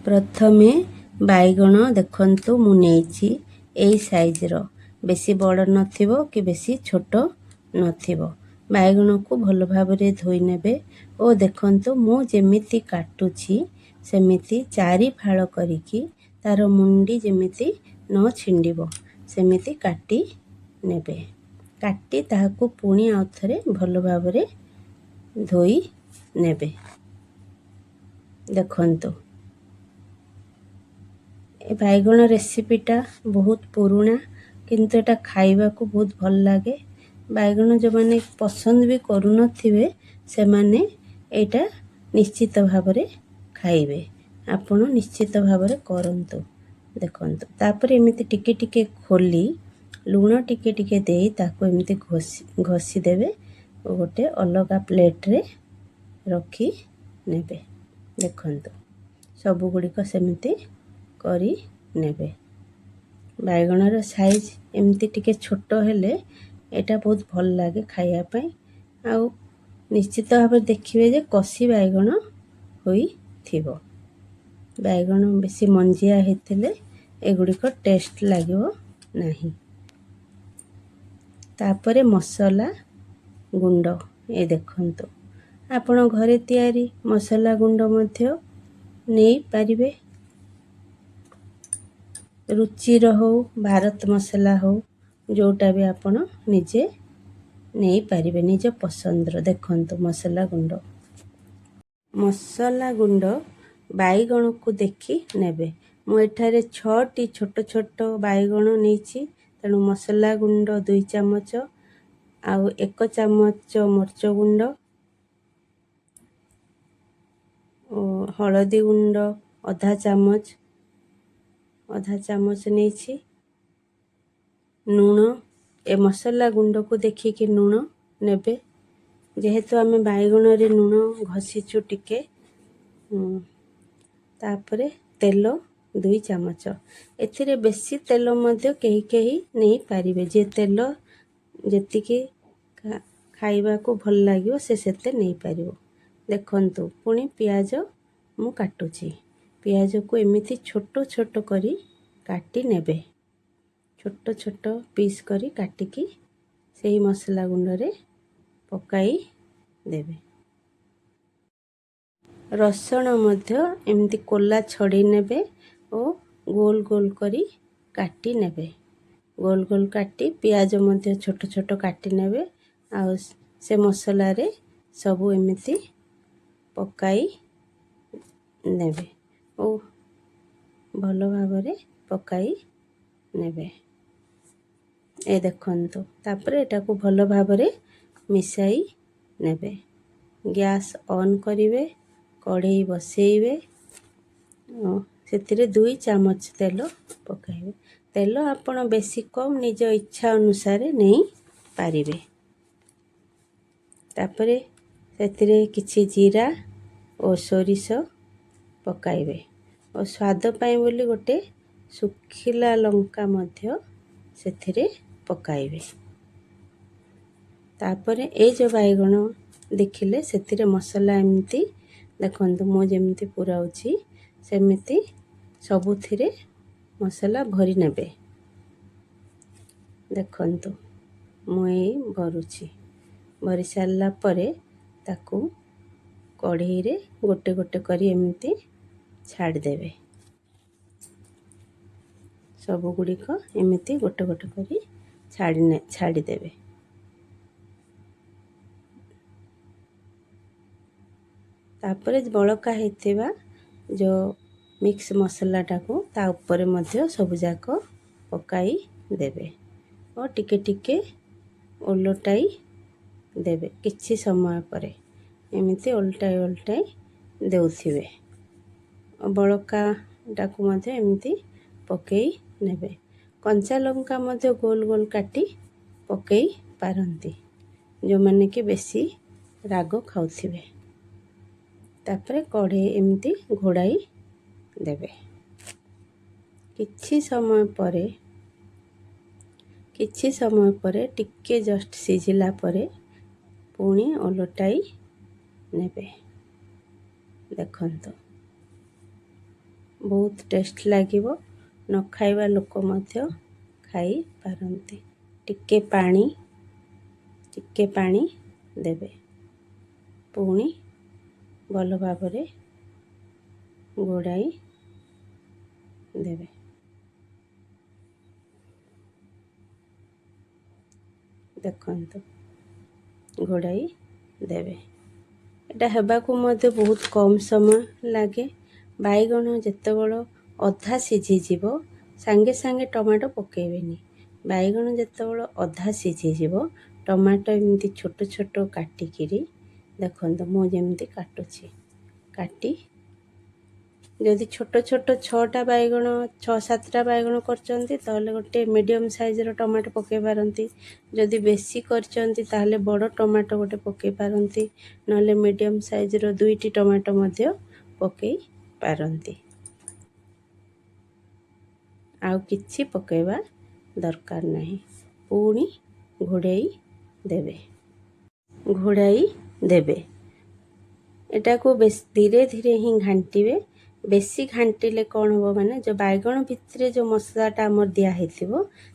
प्रथमे बैगण देखंतु मु नेइछि एई साइजर बेसी बड़ नथिबो कि बेसी छोट नथिबो। बैगण को भल भाबरे धोई नेबे ओ देखंतु मु जेमिति काटुछि सेमिति चारि फाळ करिकि तार मुंडी जेमिति न छिंडिबो सेमिति काटी नेबे। काटी ताहाकु पुणी आउथरे भल भाबरे धोई नेबे। देखंतु ए बैगण रेसिपीटा बहुत पुराना किंतु एटा खाइबा को बहुत भल लागे। बैगण जो माने पसंद भी करू नथिबे से माने एटा निश्चित भाबरे खाइबे। आपण निश्चित भाबरे करंतु। देखंतु तापर एमिति टिके टिके खोली लूण टिके टिके देई ताको एमिति घोसी देबे ओ गोटे अलगा प्लेट रे रखी नेबे। देखंतु सब गुड़िक सेमिति करी नेबे। बैगणर साइज एमती टिके छोट हेले एटा बहुत भल लागे खाइया पई। आउ निश्चित भाव देखिबे जे कसी बैगण होई थिबो। बैगण बेसी मंजिया हेतिले एगुड़िक टेस्ट लागिबो नाही। तापरे मसाला गुंड ए देखंतु आपण घरे तयारी मसाला गुंड मध्य नेई पारिबे। रुचिर हो भारत मसाला हो जोटा भी आपण निजे नहीं पारिबे निज पसंदर। देखंतु मसाला गुंड बैगण को देखी नेबे। मु एठारे 6टी छोट छोट बैगण नेछि तेणु मसाला गुंड 2 चामच आउ 1 चामच मरच गुंड हलदी गुंड आधा चामच नेछि। नूण ए मसाला गुंड को देखिके नूण नेबे जेहेतु आमे बैगण रे नूण घसीचु टिके। तापरे तेल 2 चामच एथिरे बेसी तेल मध्य केही केही नहीं पारिबे जे तेल जेतिके खाइबा को भल लागियो से सेते नहीं पारिबो। देखंतु पुणी प्याज मु काटुची प्याज को एमिति छोट छोट करी काटी नेबे। छोट छोट पीस करी काटिकी सेही मसाला गुंड रे पकाई देबे। रसुण मध्य एमिति कोला छड़ी नेबे ओ गोल गोल करी काटी नेबे। गोल गोल काटी प्याज मध्य छोट छोट काटी नेबे। आ से मसाला रे सबु एमिति पकाई नेबे ओ भल भाबरे पकाई नेबे। ए देखंतु तापरे एटा को भल भाबरे मिसाई नेबे। गैस ऑन करिवे कढ़ई बसेइबे सेतिरे 2 चामच तेल पकाइबे। तेल आपण बेसी कम निज इच्छा अनुसार नहीं पारिबे। तापरे सेतिरे किछि जीरा और सोरिष पकाइबे और स्वाद पाई बोली गोटे सुखिला लंका मध्य सेथिरे पकाइबे। तापरे ए जो बैगण देखिले सेतिरे मसाला एमती देखंतु मो जेमती पुराउची सेमिति सबुथिरे मसाला भरी नेबे। देखंतु मु ए भरुची भरी सारला परे ताकू कढ़ई रे गोटे गोटे करी एमती छाड़ देबे। सब गुड़िक एमती गोटे गोटे करी छाड़ी देबे। तापरे बड़का हेतिबा जो मिक्स मसाला टाको ता ऊपर मध्य सब जाक पकाई देबे और टिके टिके ओलटाई देबे। किछि समय परे एमिति ओलटाई देउथिबे। बड़का टाको मध्य एमिति पकेई नेबे। कंचा लंका मध्य गोल गोल काटी पकेई पारंती जो माने कि बेसी राग खाउथिबे। तापरे कढ़ई एमिति घोड़ाई देबे। किछि समय परे टिके जस्ट सिझिला परे पुणी ओलटाई नेबे। देखंतु ବହୁତ ଟେଷ୍ଟ ଲାଗିବ। ନ ଖାଇବା ଲୋକ ମଧ୍ୟ ଖାଇପାରନ୍ତି। ଟିକେ ପାଣି ଦେବେ। ପୁଣି ଭଲ ଭାବରେ ଘୋଡ଼ାଇ ଦେବେ। ଦେଖନ୍ତୁ ଘୋଡ଼ାଇ ଦେବେ। ଏଟା ହେବାକୁ ମଧ୍ୟ ବହୁତ କମ୍ ସମୟ ଲାଗେ। ବାଇଗଣ ଯେତେବେଳେ ଅଧା ସିଝିଯିବ ସାଙ୍ଗେ ସାଙ୍ଗେ ଟମାଟୋ ପକାଇବେନି। ବାଇଗଣ ଯେତେବେଳେ ଅଧା ସିଝିଯିବ ଟମାଟୋ ଏମିତି ଛୋଟ ଛୋଟ କାଟିକିରି ଦେଖନ୍ତୁ ମୁଁ ଯେମିତି କାଟୁଛି। କାଟି ଯଦି ଛୋଟ ଛୋଟ 6ଟା ବାଇଗଣ 6-7ଟା ବାଇଗଣ କରିଛନ୍ତି ତାହେଲେ ଗୋଟେ ମିଡ଼ିୟମ୍ ସାଇଜ୍ର ଟମାଟୋ ପକାଇ ପାରନ୍ତି। ଯଦି ବେଶୀ କରିଛନ୍ତି ତାହେଲେ ବଡ଼ ଟମାଟୋ ଗୋଟେ ପକାଇ ପାରନ୍ତି। ନହେଲେ ମିଡ଼ିୟମ୍ ସାଇଜ୍ର 2ଟି ଟମାଟୋ ମଧ୍ୟ ପକାଇ ପାରନ୍ତି। ଆଉ କିଛି ପକାଇବା ଦରକାର ନାହିଁ। ପୁଣି ଘୋଡ଼ାଇ ଦେବେ। ଏଟାକୁ ଧୀରେ ଧୀରେ ହିଁ ଘାଣ୍ଟିବେ। ବେଶୀ ଘାଣ୍ଟିଲେ କ'ଣ ହେବ ମାନେ ଯେଉଁ ବାଇଗଣ ଭିତରେ ଯେଉଁ ମସଲାଟା ଆମର ଦିଆହେଇଥିବ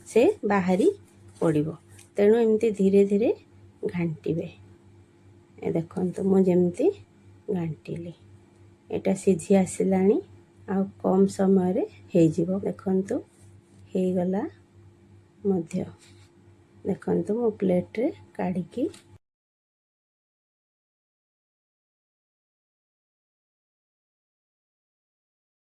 ସେ ବାହାରି ପଡ଼ିବ। ତେଣୁ ଏମିତି ଧୀରେ ଧୀରେ ଘାଣ୍ଟିବେ। ଦେଖନ୍ତୁ ମୁଁ ଯେମିତି ଘାଣ୍ଟିଲି। ଏଟା ସିଝି ଆସିଲାଣି ଆଉ କମ୍ ସମୟରେ ହେଇଯିବ। ଦେଖନ୍ତୁ ହେଇଗଲା ମଧ୍ୟ। ଦେଖନ୍ତୁ ମୁଁ ପ୍ଲେଟ୍ରେ କାଢ଼ିକି